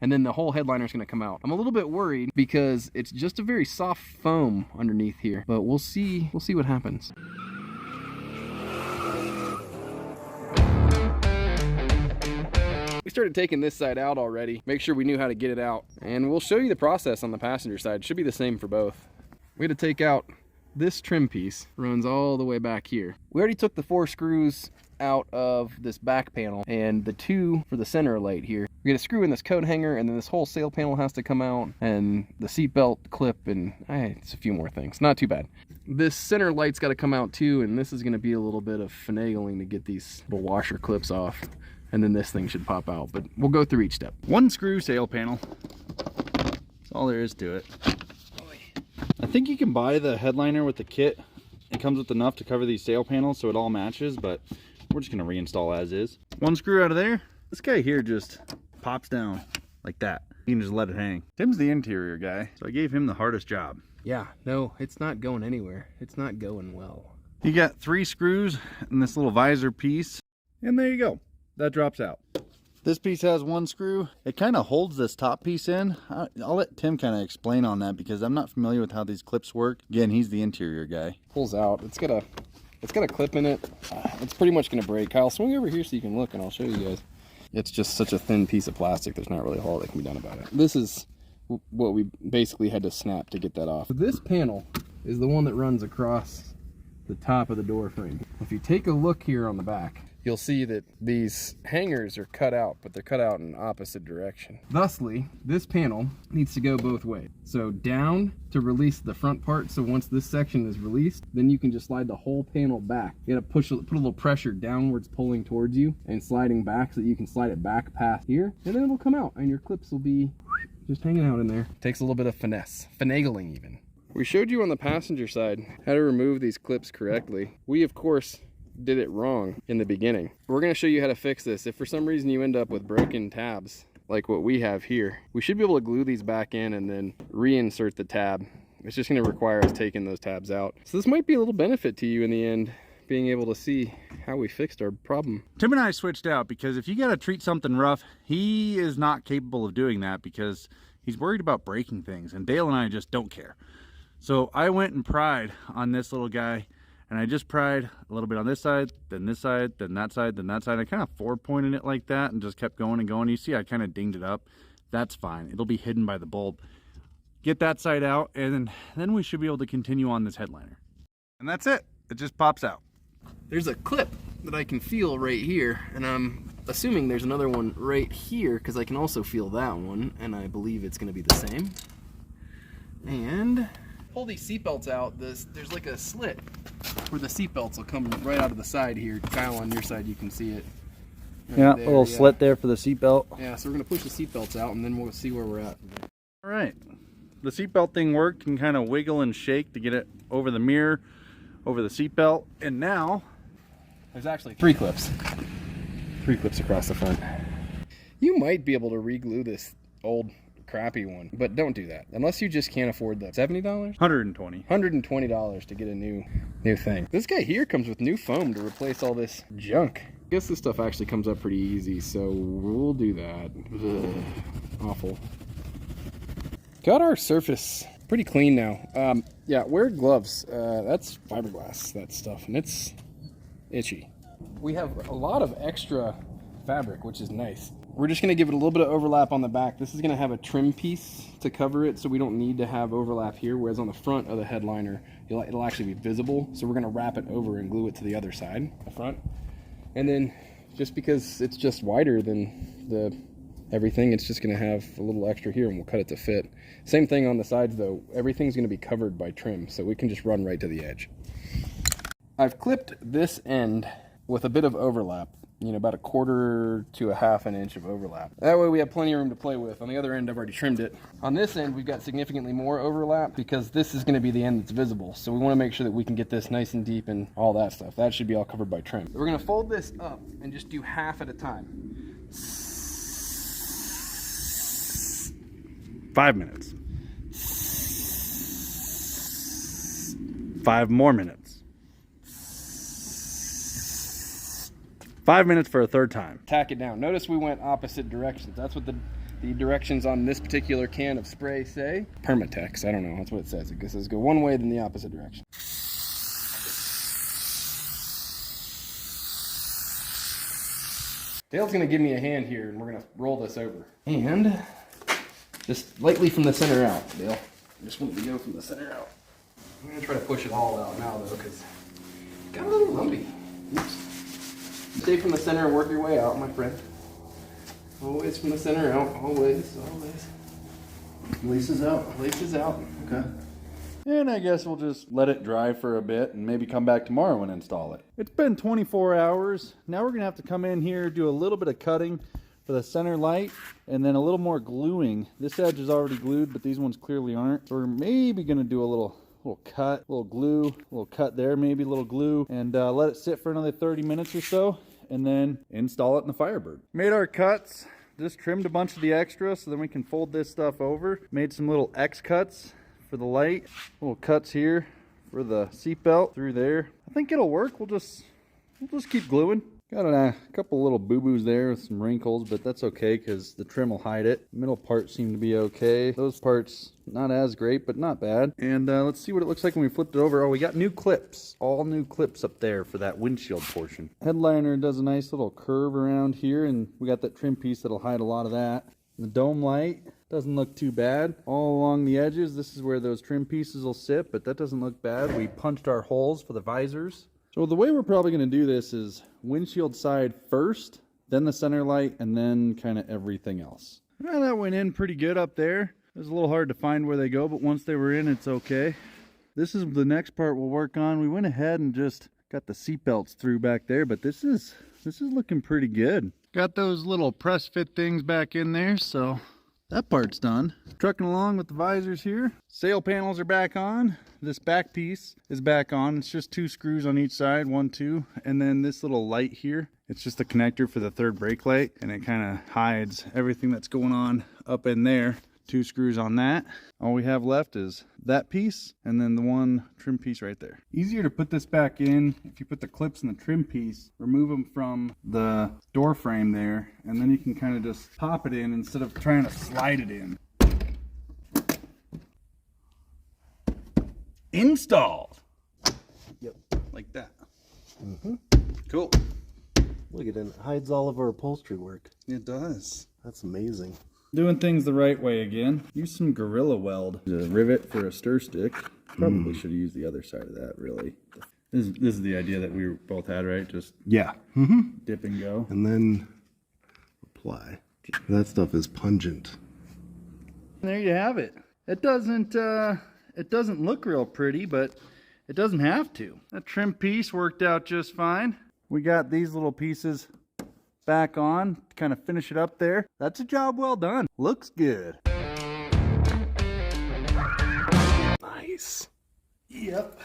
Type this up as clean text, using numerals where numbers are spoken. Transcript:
and then the whole headliner is going to come out. I'm a little bit worried because it's just a very soft foam underneath here, but we'll see what happens. We started taking this side out already, make sure we knew how to get it out, and we'll show you the process on the passenger side. It should be the same for both. We had to take out this trim piece, runs all the way back here. We already took the 4 screws out of this back panel and the 2 for the center light here. We got to screw in this coat hanger, and then this whole sail panel has to come out, and the seatbelt clip, and it's a few more things. Not too bad. This center light's got to come out too, and this is going to be a little bit of finagling to get these little washer clips off. And then this thing should pop out, but we'll go through each step. 1 screw sail panel. That's all there is to it. I think you can buy the headliner with the kit. It comes with enough to cover these sail panels so it all matches, but we're just gonna reinstall as is. 1 screw out of there. This guy here just pops down like that. You can just let it hang. Tim's the interior guy, so I gave him the hardest job. Yeah, no, it's not going anywhere. It's not going well. You got 3 screws in this little visor piece, and there you go. That drops out. This piece has 1 screw. It kind of holds this top piece in. I'll let Tim kind of explain on that because I'm not familiar with how these clips work. Again, he's the interior guy. Pulls out. It's got a clip in it. It's pretty much gonna break. Kyle, swing over here so you can look, and I'll show you guys. It's just such a thin piece of plastic. There's not really a whole lot that can be done about it. This is what we basically had to snap to get that off. This panel is the one that runs across the top of the door frame. If you take a look here on the back, you'll see that these hangers are cut out, but they're cut out in opposite direction. Thusly, this panel needs to go both ways. So down to release the front part, so once this section is released, then you can just slide the whole panel back. You gotta put a little pressure downwards, pulling towards you, and sliding back so that you can slide it back past here, and then it'll come out, and your clips will be just hanging out in there. Takes a little bit of finesse, finagling even. We showed you on the passenger side how to remove these clips correctly. We, of course, did it wrong in the beginning. We're going to show you how to fix this. If for some reason you end up with broken tabs like what we have here, we should be able to glue these back in and then reinsert the tab. It's just going to require us taking those tabs out. So this might be a little benefit to you in the end, being able to see how we fixed our problem. Tim and I switched out because if you got to treat something rough, he is not capable of doing that because he's worried about breaking things, and Dale and I just don't care. So I went and pried on this little guy, and I just pried a little bit on this side, then that side, then that side. I kind of 4-pointed it like that and just kept going and going. You see I kind of dinged it up. That's fine. It'll be hidden by the bulb. Get that side out, and then we should be able to continue on this headliner. And that's it. It just pops out. There's a clip that I can feel right here, and I'm assuming there's another one right here because I can also feel that one, and I believe it's going to be the same. And pull these seatbelts out. There's like a slit where the seatbelts will come right out of the side here. Kyle, on your side you can see it. Right yeah, there, a little slit there for the seatbelt. Yeah, so we're going to push the seatbelts out and then we'll see where we're at. All right. The seatbelt thing worked. You can kind of wiggle and shake to get it over the mirror, over the seatbelt. And now there's actually 3 clips. 3 clips across the front. You might be able to re-glue this old crappy one, but don't do that unless you just can't afford the $70. $120 to get a new thing. This guy here comes with new foam to replace all this junk. I guess this stuff actually comes up pretty easy, so we'll do that. Ugh, awful. Got our surface pretty clean now. Yeah, wear gloves. That's fiberglass, that stuff, and it's itchy. We have a lot of extra fabric, which is nice. We're just going to give it a little bit of overlap on the back. This is going to have a trim piece to cover it, so we don't need to have overlap here, whereas on the front of the headliner, it'll actually be visible. So we're going to wrap it over and glue it to the other side, the front. And then just because it's just wider than everything, it's just going to have a little extra here, and we'll cut it to fit. Same thing on the sides, though. Everything's going to be covered by trim, so we can just run right to the edge. I've clipped this end with a bit of overlap. You know, about 1/4 to 1/2 inch of overlap. That way we have plenty of room to play with. On the other end, I've already trimmed it. On this end, we've got significantly more overlap because this is going to be the end that's visible. So we want to make sure that we can get this nice and deep and all that stuff. That should be all covered by trim. We're going to fold this up and just do half at a time. 5 minutes. 5 more minutes. 5 minutes for a 3rd time. Tack it down. Notice we went opposite directions. That's what the directions on this particular can of spray say. Permatex, I don't know, that's what it says. It says go one way, then the opposite direction. Dale's gonna give me a hand here and we're gonna roll this over. And just lightly from the center out, Dale. I just want it to go from the center out. I'm gonna try to push it all out now though, because it's got a little lumpy. Oops. Stay from the center and work your way out, my friend. Always from the center out, always, always. Laces out. Laces out. Okay. And I guess we'll just let it dry for a bit and maybe come back tomorrow and install it. It's been 24 hours. Now we're gonna have to come in here, do a little bit of cutting for the center light and then a little more gluing. This edge is already glued, but these ones clearly aren't. So we're maybe gonna do a little cut, little glue, a little cut there, maybe a little glue, and let it sit for another 30 minutes or so, and then install it in the Firebird. Made our cuts, just trimmed a bunch of the extra so then we can fold this stuff over. Made some little X cuts for the light, little cuts here for the seatbelt through there. I think it'll work. We'll just keep gluing. Got a couple little boo-boos there with some wrinkles, but that's okay because the trim will hide it. Middle parts seem to be okay. Those parts not as great, but not bad. And let's see what it looks like when we flipped it over. Oh, we got new clips. All new clips up there for that windshield portion. Headliner does a nice little curve around here, and we got that trim piece that'll hide a lot of that. The dome light doesn't look too bad. All along the edges, this is where those trim pieces will sit, but that doesn't look bad. We punched our holes for the visors. So the way we're probably going to do this is windshield side first, then the center light, and then kind of everything else. Well, that went in pretty good up there. It was a little hard to find where they go, but once they were in, it's okay. This is the next part we'll work on. We went ahead and just got the seat belts through back there, but this is looking pretty good. Got those little press fit things back in there, so that part's done. Trucking along with the visors here. Sail panels are back on. This back piece is back on. It's just 2 screws on each side, 1, 2. And then this little light here, it's just a connector for the third brake light, and it kind of hides everything that's going on up in there. 2 screws on that. All we have left is that piece and then the one trim piece right there. Easier to put this back in if you put the clips in the trim piece, remove them from the door frame there, and then you can kind of just pop it in instead of trying to slide it in. Installed. Yep. Like that. Mm-hmm. Cool. Look at it. It hides all of our upholstery work. It does. That's amazing. Doing things the right way again. Use some Gorilla Weld. A rivet for a stir stick. Probably should have used the other side of that, really. This is the idea that we both had, right? Just Yeah. dip and go. And then apply. That stuff is pungent. And there you have it. It doesn't look real pretty, but it doesn't have to. That trim piece worked out just fine. We got these little pieces back on to kind of finish it up there. That's a job well done. Looks good. Nice. Yep.